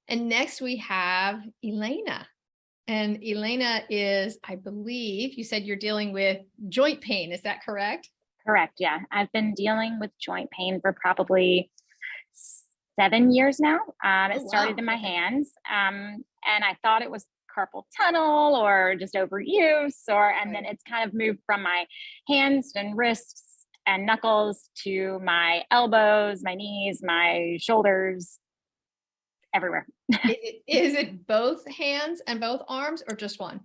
And next we have Elaina. And Elaina is, I believe you said you're dealing with joint pain. Is that correct? Correct. Yeah. I've been dealing with joint pain for probably 7 years now. Oh, It started wow. in my Okay. hands. And I thought it was carpal tunnel or just overuse, and then Right. it's kind of moved from my hands and wrists and knuckles to my elbows, my knees, my shoulders, everywhere. Is it both hands and both arms or just one?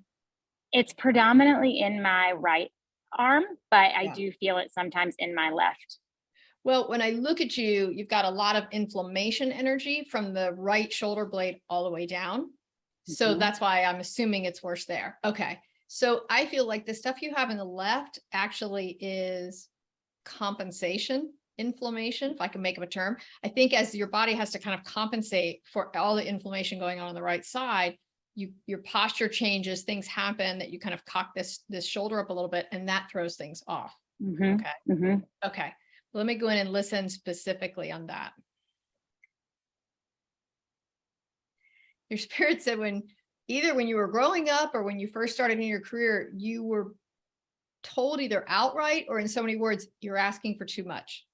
It's predominantly in my right arm, but I Yeah. do feel it sometimes in my left. Well, when I look at you, you've got a lot of inflammation energy from the right shoulder blade all the way down. So Mhm. that's why I'm assuming it's worse there. Okay. So I feel like the stuff you have in the left actually is compensation inflammation, if I can make up a term. I think as your body has to kind of compensate for all the inflammation going on the right side, your posture changes, things happen that you kind of cock this shoulder up a little bit, and that throws things off. Mhm. Okay. Mhm. Okay. Let me go in and listen specifically on that. Your spirit said either when you were growing up or when you first started in your career, you were told either outright or in so many words, you're asking for too much.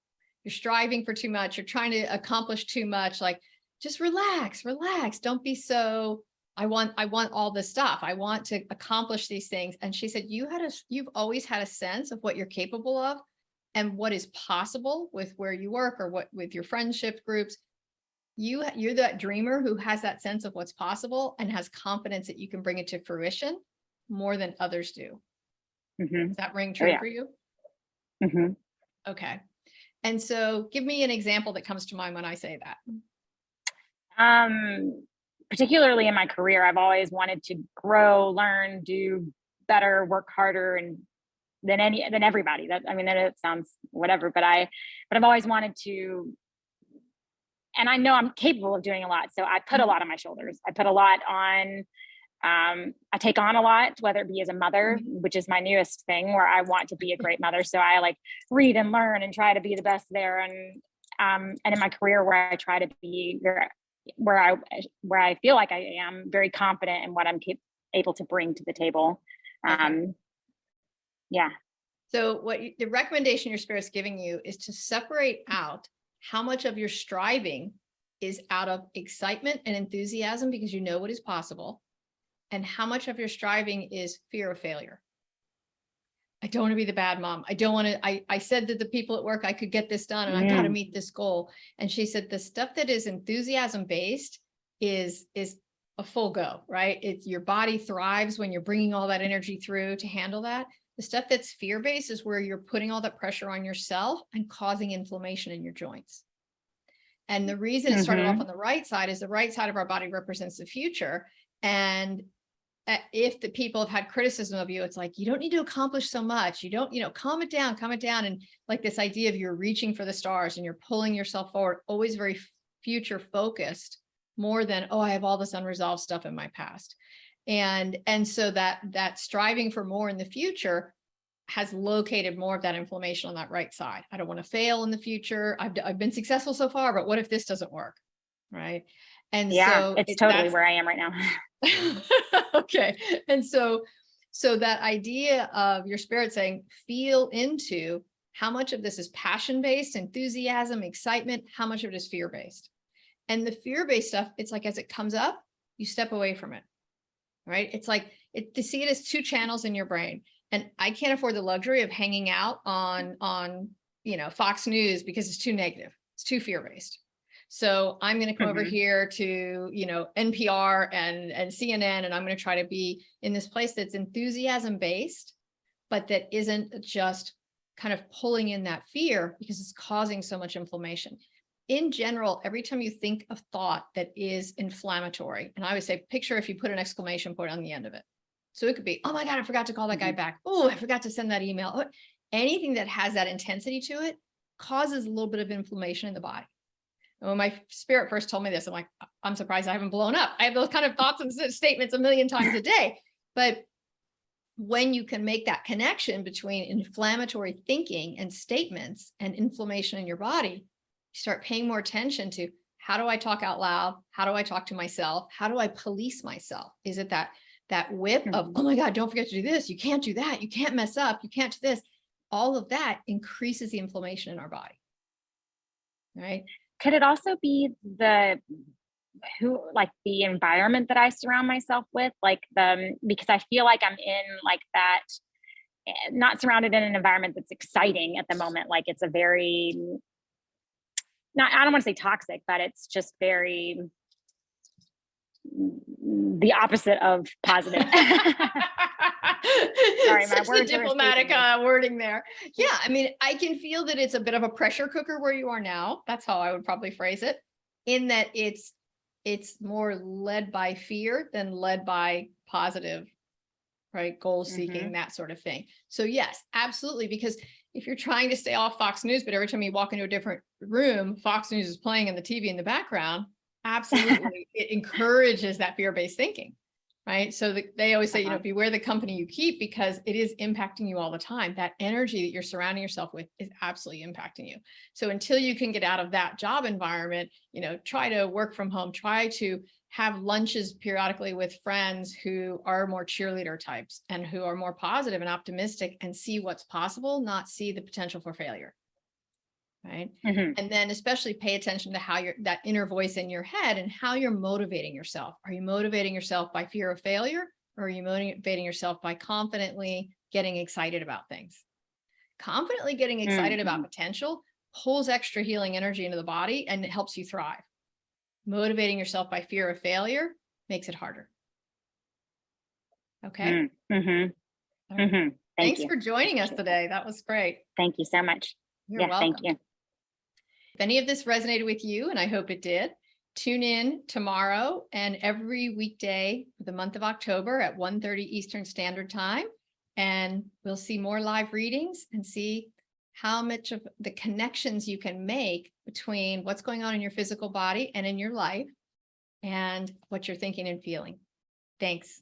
You're striving for too much. You're trying to accomplish too much. Like, just relax, relax. Don't be so, I want all this stuff. I want to accomplish these things. And she said, you've always had a sense of what you're capable of and what is possible with where you work or what with your friendship groups. You're that dreamer who has that sense of what's possible and has confidence that you can bring it to fruition more than others do. Does Mhm. that ring Oh true yeah. for you? Mhm. Okay. And so give me an example that comes to mind when I say that. Um, Particularly in my career, I've always wanted to grow, learn, do better, work harder, and than everybody. That I mean, that it sounds whatever, but I've always wanted to, and I know I'm capable of doing a lot. So I put a Mhm, lot on my shoulders. I put a lot on. I take on a lot, whether it be as a mother, mhm. which is my newest thing, where I want to be a great mother. So I like read and learn and try to be the best there, and in my career where I try to be where I where I feel like I am very confident in what I'm able to bring to the table. Okay. Um, yeah. So the recommendation your spirit's giving you is to separate out how much of your striving is out of excitement and enthusiasm because you know what is possible, and how much of your striving is fear of failure. I don't want to be the bad mom. I don't want to. I said to the people at work I could get this done and I got to Mm, meet this goal. And she said the stuff that is enthusiasm based is a full go, right? It's your body thrives when you're bringing all that energy through to handle that. The stuff that's fear based is where you're putting all that pressure on yourself and causing inflammation in your joints. And the reason it started off on mhm, the right side is the right side of our body represents the future. And if the people have had criticism of you, it's like, you don't need to accomplish so much. You don't, calm it down, calm it down. And like this idea of you're reaching for the stars and you're pulling yourself forward, always very future focused more than, oh, I have all this unresolved stuff in my past. And so that striving for more in the future has located more of that inflammation on that right side. I don't want to fail in the future. I've been successful so far, but what if this doesn't work? Right. And yeah, so it's totally that's where I am right now. okay. And so that idea of your spirit saying, feel into how much of this is passion based, enthusiasm, excitement, how much of it is fear based. And the fear based stuff, it's like as it comes up, you step away from it, right? It's like to see it as two channels in your brain. And I can't afford the luxury of hanging out on Fox News because it's too negative. It's too fear based. So I'm going to come over Mhm, here to, NPR and CNN, and I'm going to try to be in this place that's enthusiasm based, but that isn't just kind of pulling in that fear because it's causing so much inflammation. In general, every time you think of thought that is inflammatory, and I would say, picture if you put an exclamation point on the end of it. So it could be, oh my God, I forgot to call that guy mhm, back. Oh, I forgot to send that email. Anything that has that intensity to it causes a little bit of inflammation in the body. And when my spirit first told me this, I'm like, I'm surprised I haven't blown up. I have those kind of thoughts and statements a million times a day. But when you can make that connection between inflammatory thinking and statements and inflammation in your body, you start paying more attention to How do I talk out loud? How do I talk to myself? How do I police myself? Is it that whip of, oh my God, don't forget to do this. You can't do that. You can't mess up. You can't do this. All of that increases the inflammation in our body. Right. Could it also be the environment that I surround myself with, because I feel like I'm in like that, not surrounded in an environment that's exciting at the moment. Like it's a very, I don't want to say toxic, but it's just very the opposite of positive. Sorry, my Such words the are diplomatic escaping me. wording there. Yeah, I mean, I can feel that it's a bit of a pressure cooker where you are now. That's how I would probably phrase it, in that it's more led by fear than led by positive, right? Goal seeking, that sort of thing. So yes, absolutely. Because if you're trying to stay off Fox News, but every time you walk into a different room, Fox News is playing on the TV in the background, absolutely, it encourages that fear-based thinking, right? So they always say, beware the company you keep, because it is impacting you all the time. That energy that you're surrounding yourself with is absolutely impacting you. So until you can get out of that job environment, try to work from home, try to have lunches periodically with friends who are more cheerleader types and who are more positive and optimistic, and see what's possible, not see the potential for failure. Right. And then especially pay attention to how that inner voice in your head and how you're motivating yourself. Are you motivating yourself by fear of failure, or are you motivating yourself by confidently getting excited about things? Confidently getting excited about potential pulls extra healing energy into the body and it helps you thrive. Motivating yourself by fear of failure makes it harder. Okay. Thanks You for joining us today. That was great. Thank you so much. You're welcome. Thank you. If any of this resonated with you, and I hope it did, tune in tomorrow and every weekday for the month of October at 1:30 Eastern Standard Time. And we'll see more live readings and see how much of the connections you can make between what's going on in your physical body and in your life and what you're thinking and feeling. Thanks.